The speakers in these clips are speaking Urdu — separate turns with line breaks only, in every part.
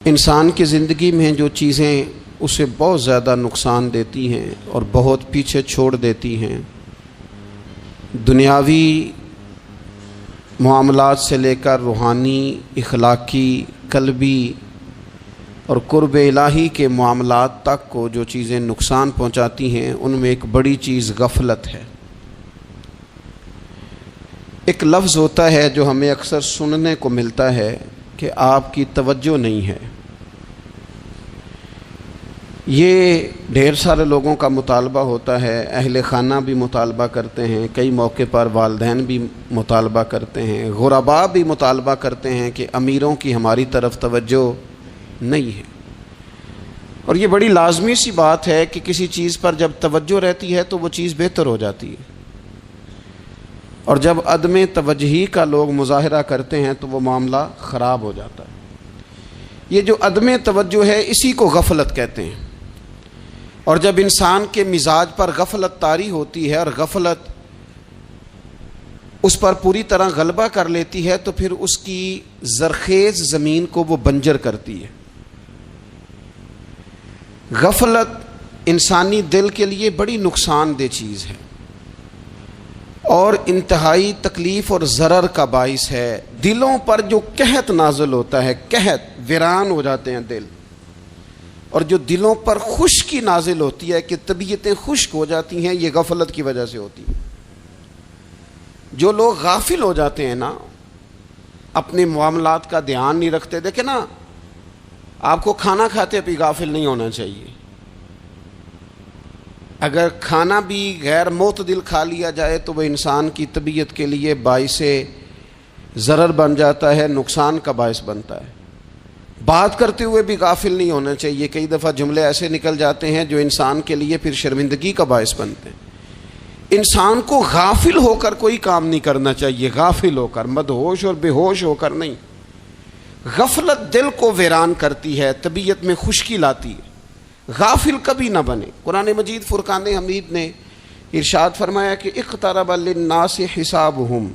انسان کی زندگی میں جو چیزیں اسے بہت زیادہ نقصان دیتی ہیں اور بہت پیچھے چھوڑ دیتی ہیں، دنیاوی معاملات سے لے کر روحانی، اخلاقی، قلبی اور قرب الہی کے معاملات تک کو جو چیزیں نقصان پہنچاتی ہیں، ان میں ایک بڑی چیز غفلت ہے۔ ایک لفظ ہوتا ہے جو ہمیں اکثر سننے کو ملتا ہے کہ آپ کی توجہ نہیں ہے۔ یہ ڈھیر سارے لوگوں کا مطالبہ ہوتا ہے، اہل خانہ بھی مطالبہ کرتے ہیں، کئی موقع پر والدین بھی مطالبہ کرتے ہیں، غرباء بھی مطالبہ کرتے ہیں کہ امیروں کی ہماری طرف توجہ نہیں ہے۔ اور یہ بڑی لازمی سی بات ہے کہ کسی چیز پر جب توجہ رہتی ہے تو وہ چیز بہتر ہو جاتی ہے، اور جب عدم توجہی کا لوگ مظاہرہ کرتے ہیں تو وہ معاملہ خراب ہو جاتا ہے۔ یہ جو عدم توجہ ہے اسی کو غفلت کہتے ہیں، اور جب انسان کے مزاج پر غفلت طاری ہوتی ہے اور غفلت اس پر پوری طرح غلبہ کر لیتی ہے تو پھر اس کی زرخیز زمین کو وہ بنجر کرتی ہے۔ غفلت انسانی دل کے لیے بڑی نقصان دہ چیز ہے اور انتہائی تکلیف اور ضرر کا باعث ہے۔ دلوں پر جو قحط نازل ہوتا ہے، قحط، ویران ہو جاتے ہیں دل، اور جو دلوں پر خشکی نازل ہوتی ہے کہ طبیعتیں خشک ہو جاتی ہیں، یہ غفلت کی وجہ سے ہوتی ہے۔ جو لوگ غافل ہو جاتے ہیں نا، اپنے معاملات کا دھیان نہیں رکھتے، دیکھیں نا، آپ کو کھانا کھاتے بھی غافل نہیں ہونا چاہیے۔ اگر کھانا بھی غیر معتدل کھا لیا جائے تو وہ انسان کی طبیعت کے لیے باعث ضرر بن جاتا ہے، نقصان کا باعث بنتا ہے۔ بات کرتے ہوئے بھی غافل نہیں ہونا چاہیے، کئی دفعہ جملے ایسے نکل جاتے ہیں جو انسان کے لیے پھر شرمندگی کا باعث بنتے ہیں۔ انسان کو غافل ہو کر کوئی کام نہیں کرنا چاہیے، غافل ہو کر، مدہوش اور بے ہوش ہو کر نہیں۔ غفلت دل کو ویران کرتی ہے، طبیعت میں خشکی لاتی ہے۔ غافل کبھی نہ بنے۔ قرآن مجید فرقان حمید نے ارشاد فرمایا کہ اقترب للناس حسابہم،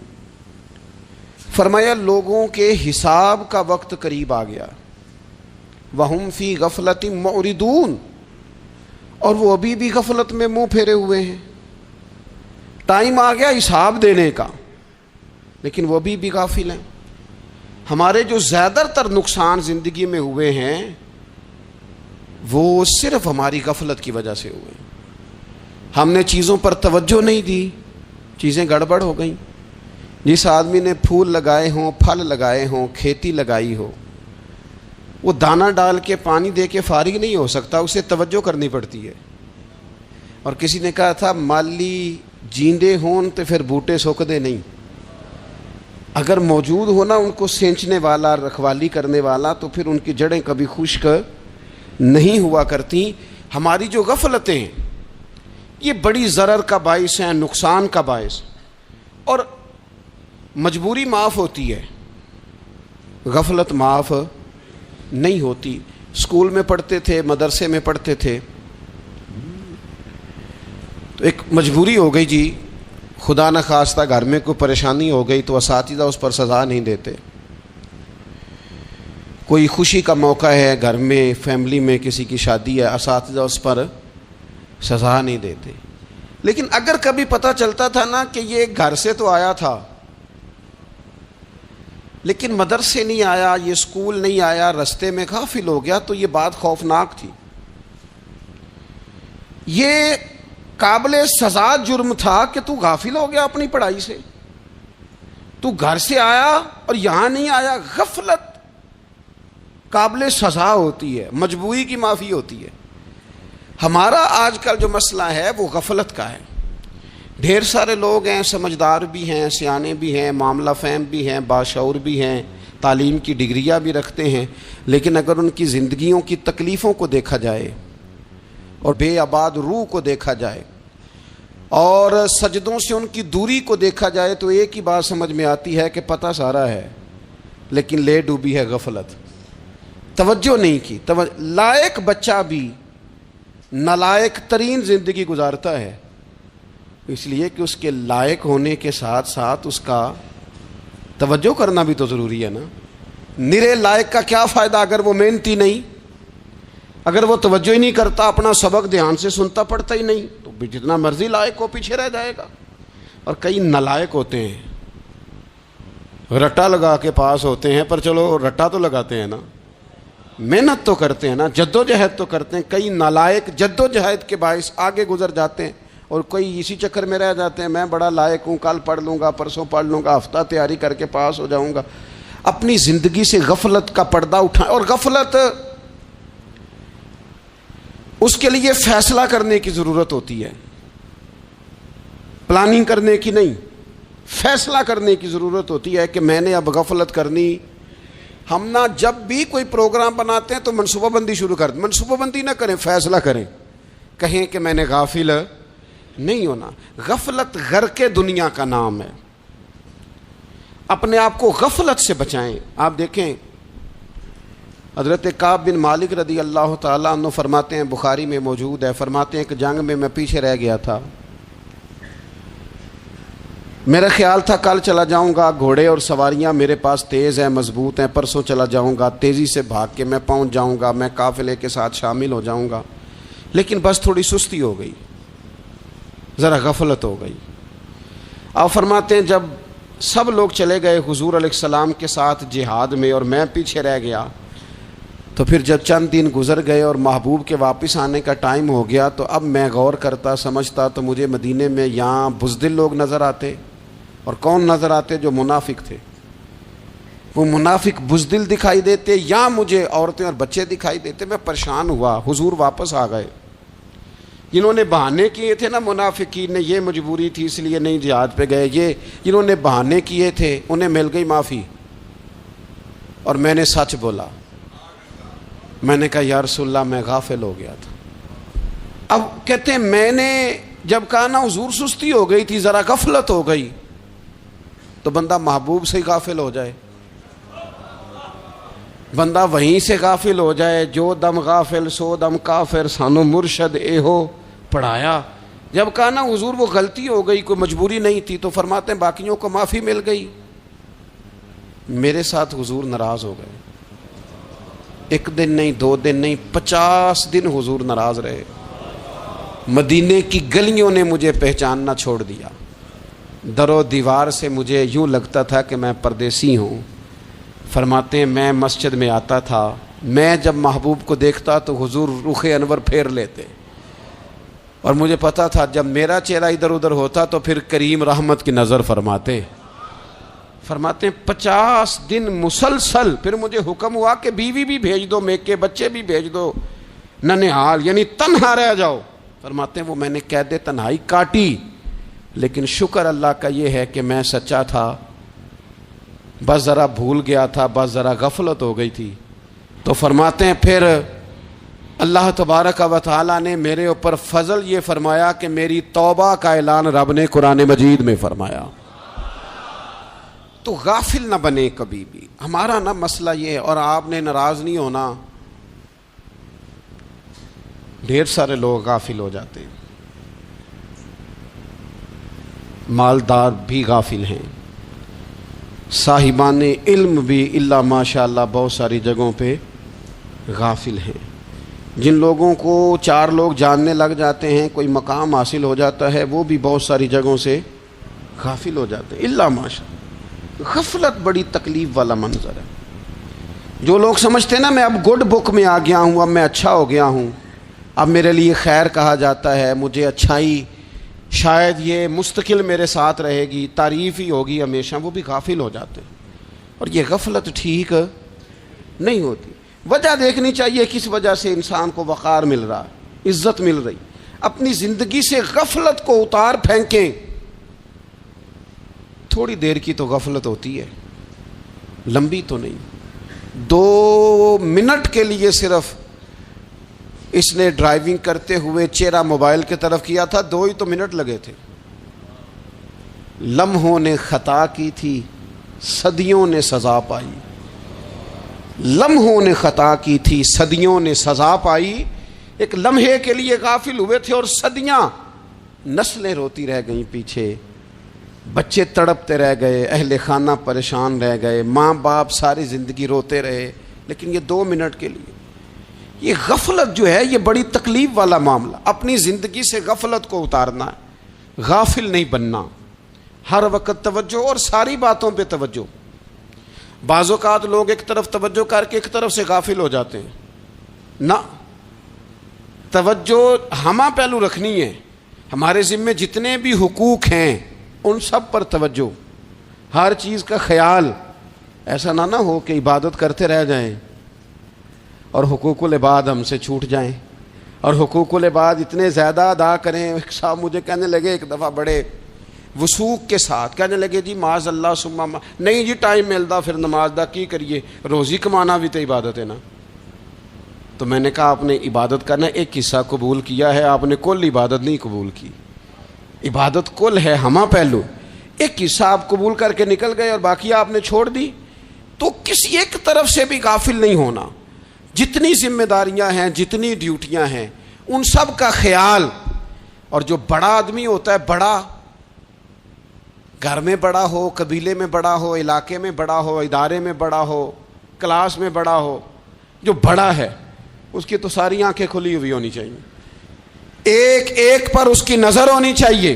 فرمایا لوگوں کے حساب کا وقت قریب آ گیا، وہم فی غفلۃ معرضون، اور وہ ابھی بھی غفلت میں منہ پھیرے ہوئے ہیں۔ ٹائم آ گیا حساب دینے کا، لیکن وہ ابھی بھی غافل ہیں۔ ہمارے جو زیادہ تر نقصان زندگی میں ہوئے ہیں وہ صرف ہماری غفلت کی وجہ سے ہوئے۔ ہم نے چیزوں پر توجہ نہیں دی، چیزیں گڑبڑ ہو گئیں۔ جس آدمی نے پھول لگائے ہوں، پھل لگائے ہوں، کھیتی لگائی ہو، وہ دانہ ڈال کے پانی دے کے فارغ نہیں ہو سکتا، اسے توجہ کرنی پڑتی ہے۔ اور کسی نے کہا تھا مالی جیندے ہون تو پھر بوٹے سوکھدے نہیں۔ اگر موجود ہونا ان کو سینچنے والا، رکھوالی کرنے والا، تو پھر ان کی جڑیں کبھی خشک نہیں ہوا کرتی۔ ہماری جو غفلتیں ہیں یہ بڑی ضرر کا باعث ہیں، نقصان کا باعث، اور مجبوری معاف ہوتی ہے، غفلت معاف نہیں ہوتی۔ اسکول میں پڑھتے تھے، مدرسے میں پڑھتے تھے، تو ایک مجبوری ہو گئی جی، خدا نہ خواستہ گھر میں کوئی پریشانی ہو گئی تو اساتذہ اس پر سزا نہیں دیتے۔ کوئی خوشی کا موقع ہے گھر میں، فیملی میں کسی کی شادی ہے، اساتذہ اس پر سزا نہیں دیتے۔ لیکن اگر کبھی پتہ چلتا تھا نا کہ یہ گھر سے تو آیا تھا لیکن مدرسے نہیں آیا، یہ اسکول نہیں آیا، رستے میں غافل ہو گیا، تو یہ بات خوفناک تھی۔ یہ قابل سزا جرم تھا کہ تو غافل ہو گیا اپنی پڑھائی سے، تو گھر سے آیا اور یہاں نہیں آیا۔ غفلت قابل سزا ہوتی ہے، مجبوری کی معافی ہوتی ہے۔ ہمارا آج کل جو مسئلہ ہے وہ غفلت کا ہے۔ ڈھیر سارے لوگ ہیں، سمجھدار بھی ہیں، سیانے بھی ہیں، معاملہ فہم بھی ہیں، باشعور بھی ہیں، تعلیم کی ڈگریاں بھی رکھتے ہیں، لیکن اگر ان کی زندگیوں کی تکلیفوں کو دیکھا جائے اور بے آباد روح کو دیکھا جائے اور سجدوں سے ان کی دوری کو دیکھا جائے تو ایک ہی بات سمجھ میں آتی ہے کہ پتہ سارا ہے لیکن لے ڈوبی ہے غفلت، توجہ نہیں کی۔ لائق بچہ بھی نالائق ترین زندگی گزارتا ہے، اس لیے کہ اس کے لائق ہونے کے ساتھ ساتھ اس کا توجہ کرنا بھی تو ضروری ہے نا۔ نرے لائق کا کیا فائدہ اگر وہ محنتی نہیں، اگر وہ توجہ ہی نہیں کرتا، اپنا سبق دھیان سے سنتا پڑھتا ہی نہیں، تو جتنا مرضی لائق ہو پیچھے رہ جائے گا۔ اور کئی نالائق ہوتے ہیں، رٹا لگا کے پاس ہوتے ہیں، پر چلو رٹا تو لگاتے ہیں نا، محنت تو کرتے ہیں نا، جد و جہد تو کرتے ہیں۔ کئی نالائق جد و جہد کے باعث آگے گزر جاتے ہیں، اور کوئی اسی چکر میں رہ جاتے ہیں، میں بڑا لائق ہوں، کل پڑھ لوں گا، پرسوں پڑھ لوں گا، ہفتہ تیاری کر کے پاس ہو جاؤں گا۔ اپنی زندگی سے غفلت کا پردہ اٹھائیں، اور غفلت اس کے لیے فیصلہ کرنے کی ضرورت ہوتی ہے، پلاننگ کرنے کی نہیں، فیصلہ کرنے کی ضرورت ہوتی ہے کہ میں نے اب غفلت کرنی۔ ہم نہ جب بھی کوئی پروگرام بناتے ہیں تو منصوبہ بندی شروع کر دیں، منصوبہ بندی نہ کریں، فیصلہ کریں، کہیں کہ میں نے غافل نہیں ہونا۔ غفلت غرق دنیا کا نام ہے، اپنے آپ کو غفلت سے بچائیں۔ آپ دیکھیں حضرت کعب بن مالک رضی اللہ تعالیٰ عنہ فرماتے ہیں، بخاری میں موجود ہے، فرماتے ہیں کہ جنگ میں پیچھے رہ گیا تھا، میرا خیال تھا کل چلا جاؤں گا، گھوڑے اور سواریاں میرے پاس تیز ہیں، مضبوط ہیں، پرسوں چلا جاؤں گا، تیزی سے بھاگ کے میں پہنچ جاؤں گا، میں قافلے کے ساتھ شامل ہو جاؤں گا، لیکن بس تھوڑی سستی ہو گئی، ذرا غفلت ہو گئی۔ آپ فرماتے ہیں جب سب لوگ چلے گئے حضور علیہ السلام کے ساتھ جہاد میں اور میں پیچھے رہ گیا، تو پھر جب چند دن گزر گئے اور محبوب کے واپس آنے کا ٹائم ہو گیا، تو اب میں غور کرتا سمجھتا تو مجھے مدینے میں یہاں بزدل لوگ نظر آتے، اور کون نظر آتے؟ جو منافق تھے، وہ منافق بزدل دکھائی دیتے، یا مجھے عورتیں اور بچے دکھائی دیتے۔ میں پریشان ہوا، حضور واپس آ گئے۔ جنہوں نے بہانے کیے تھے نا منافقین نے، یہ مجبوری تھی اس لیے نہیں جہاد پہ گئے، یہ جنہوں نے بہانے کیے تھے انہیں مل گئی معافی، اور میں نے سچ بولا، میں نے کہا یا رسول اللہ میں غافل ہو گیا تھا۔ اب کہتے ہیں میں نے جب کہا نا حضور سستی ہو گئی تھی، ذرا غفلت ہو گئی، تو بندہ محبوب سے ہی غافل ہو جائے، بندہ وہیں سے غافل ہو جائے۔ جو دم غافل سو دم کافر، سانو مرشد اے ہو پڑھایا۔ جب کہا نا حضور وہ غلطی ہو گئی، کوئی مجبوری نہیں تھی، تو فرماتے ہیں باقیوں کو معافی مل گئی، میرے ساتھ حضور ناراض ہو گئے۔ ایک دن نہیں، 2 دن نہیں، 50 دن حضور ناراض رہے۔ مدینے کی گلیوں نے مجھے پہچاننا چھوڑ دیا، در و دیوار سے مجھے یوں لگتا تھا کہ میں پردیسی ہوں۔ فرماتے ہیں میں مسجد میں آتا تھا، میں جب محبوب کو دیکھتا تو حضور رخ انور پھیر لیتے، اور مجھے پتا تھا جب میرا چہرہ ادھر ادھر ہوتا تو پھر کریم رحمت کی نظر فرماتے ہیں 50 دن مسلسل۔ پھر مجھے حکم ہوا کہ بیوی بھی بھیج دو، میکے بچے بھی بھیج دو، ننھال یعنی تنہا رہ جاؤ۔ فرماتے ہیں وہ میں نے قید تنہائی کاٹی، لیکن شکر اللہ کا یہ ہے کہ میں سچا تھا، بس ذرا بھول گیا تھا، بس ذرا غفلت ہو گئی تھی۔ تو فرماتے ہیں پھر اللہ تبارک و تعالیٰ نے میرے اوپر فضل یہ فرمایا کہ میری توبہ کا اعلان رب نے قرآن مجید میں فرمایا۔ تو غافل نہ بنے کبھی بھی، ہمارا نا مسئلہ یہ ہے، اور آپ نے ناراض نہیں ہونا، ڈھیر سارے لوگ غافل ہو جاتے ہیں، مالدار بھی غافل ہیں، صاحبان علم بھی الا ماشاء اللہ بہت ساری جگہوں پہ غافل ہیں۔ جن لوگوں کو 4 لوگ جاننے لگ جاتے ہیں، کوئی مقام حاصل ہو جاتا ہے، وہ بھی بہت ساری جگہوں سے غافل ہو جاتے ہیں الا ماشاء اللہ۔ غفلت بڑی تکلیف والا منظر ہے۔ جو لوگ سمجھتے ہیں نا میں اب گڈ بک میں آ گیا ہوں، اب میں اچھا ہو گیا ہوں، اب میرے لیے خیر کہا جاتا ہے، مجھے اچھائی شاید یہ مستقل میرے ساتھ رہے گی، تعریف ہی ہوگی ہمیشہ، وہ بھی غافل ہو جاتے ہیں۔ اور یہ غفلت ٹھیک نہیں ہوتی۔ وجہ دیکھنی چاہیے کس وجہ سے انسان کو وقار مل رہا، عزت مل رہی۔ اپنی زندگی سے غفلت کو اتار پھینکیں۔ تھوڑی دیر کی تو غفلت ہوتی ہے، لمبی تو نہیں۔ 2 منٹ کے لیے صرف اس نے ڈرائیونگ کرتے ہوئے چہرہ موبائل کی طرف کیا تھا، 2 ہی تو منٹ لگے تھے۔ لمحوں نے خطا کی تھی، صدیوں نے سزا پائی۔ لمحوں نے خطا کی تھی، صدیوں نے سزا پائی۔ ایک لمحے کے لیے غافل ہوئے تھے اور صدیاں، نسلیں روتی رہ گئیں پیچھے۔ بچے تڑپتے رہ گئے، اہل خانہ پریشان رہ گئے، ماں باپ ساری زندگی روتے رہے، لیکن یہ 2 منٹ کے لیے یہ غفلت جو ہے یہ بڑی تکلیف والا معاملہ. اپنی زندگی سے غفلت کو اتارنا ہے، غافل نہیں بننا، ہر وقت توجہ اور ساری باتوں پہ توجہ. بعض اوقات لوگ ایک طرف توجہ کر کے ایک طرف سے غافل ہو جاتے ہیں. نہ، توجہ ہمہ پہلو رکھنی ہے. ہمارے ذمے جتنے بھی حقوق ہیں ان سب پر توجہ، ہر چیز کا خیال. ایسا نہ ہو کہ عبادت کرتے رہ جائیں اور حقوق العباد ہم سے چھوٹ جائیں، اور حقوق العباد اتنے زیادہ ادا کریں. صاحب مجھے کہنے لگے ایک دفعہ بڑے وثوق کے ساتھ کہنے لگے جی معاذ اللہ سما نہیں جی ٹائم ملتا پھر نماز دا کی کریے، روزی کمانا بھی تو عبادت ہے نا. تو میں نے کہا آپ نے عبادت کرنا ایک حصہ قبول کیا ہے، آپ نے کل عبادت نہیں قبول کی. عبادت کل ہے، ہمہ پہلو. ایک حصہ آپ قبول کر کے نکل گئے اور باقی آپ نے چھوڑ دی. تو کسی ایک طرف سے بھی غافل نہیں ہونا. جتنی ذمہ داریاں ہیں، جتنی ڈیوٹیاں ہیں، ان سب کا خیال. اور جو بڑا آدمی ہوتا ہے، بڑا گھر میں بڑا ہو، قبیلے میں بڑا ہو، علاقے میں بڑا ہو، ادارے میں بڑا ہو، کلاس میں بڑا ہو، جو بڑا ہے اس کی تو ساری آنکھیں کھلی ہوئی ہونی چاہیے. ایک ایک پر اس کی نظر ہونی چاہیے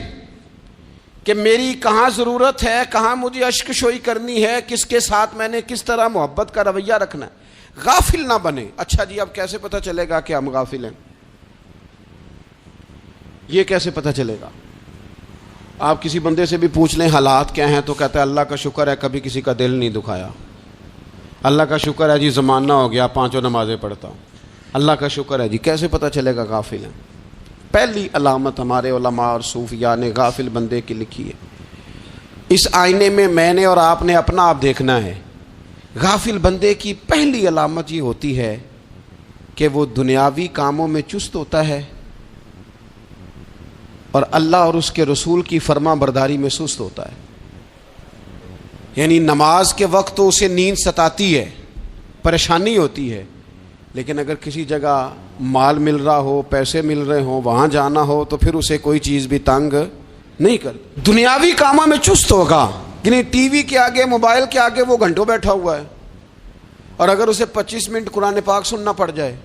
کہ میری کہاں ضرورت ہے، کہاں مجھے اشک شوئی کرنی ہے، کس کے ساتھ میں نے کس طرح محبت کا رویہ رکھنا ہے. غافل نہ بنے. اچھا جی اب کیسے پتہ چلے گا کہ ہم غافل ہیں؟ یہ کیسے پتہ چلے گا؟ آپ کسی بندے سے بھی پوچھ لیں حالات کیا ہیں تو کہتا ہے اللہ کا شکر ہے کبھی کسی کا دل نہیں دکھایا، اللہ کا شکر ہے جی زمانہ ہو گیا 5 نمازیں پڑھتا ہوں، اللہ کا شکر ہے جی. کیسے پتہ چلے گا غافل ہیں؟ پہلی علامت ہمارے علماء اور صوفیاء نے غافل بندے کی لکھی ہے. اس آئینے میں نے اور آپ نے اپنا آپ دیکھنا ہے. غافل بندے کی پہلی علامت یہ ہوتی ہے کہ وہ دنیاوی کاموں میں چست ہوتا ہے اور اللہ اور اس کے رسول کی فرما برداری میں سست ہوتا ہے. یعنی نماز کے وقت تو اسے نیند ستاتی ہے، پریشانی ہوتی ہے، لیکن اگر کسی جگہ مال مل رہا ہو، پیسے مل رہے ہوں، وہاں جانا ہو تو پھر اسے کوئی چیز بھی تنگ نہیں کر. دنیاوی کاموں میں چست ہوگا، یعنی ٹی وی کے آگے، موبائل کے آگے وہ گھنٹوں بیٹھا ہوا ہے، اور اگر اسے 25 منٹ قرآن پاک سننا پڑ جائے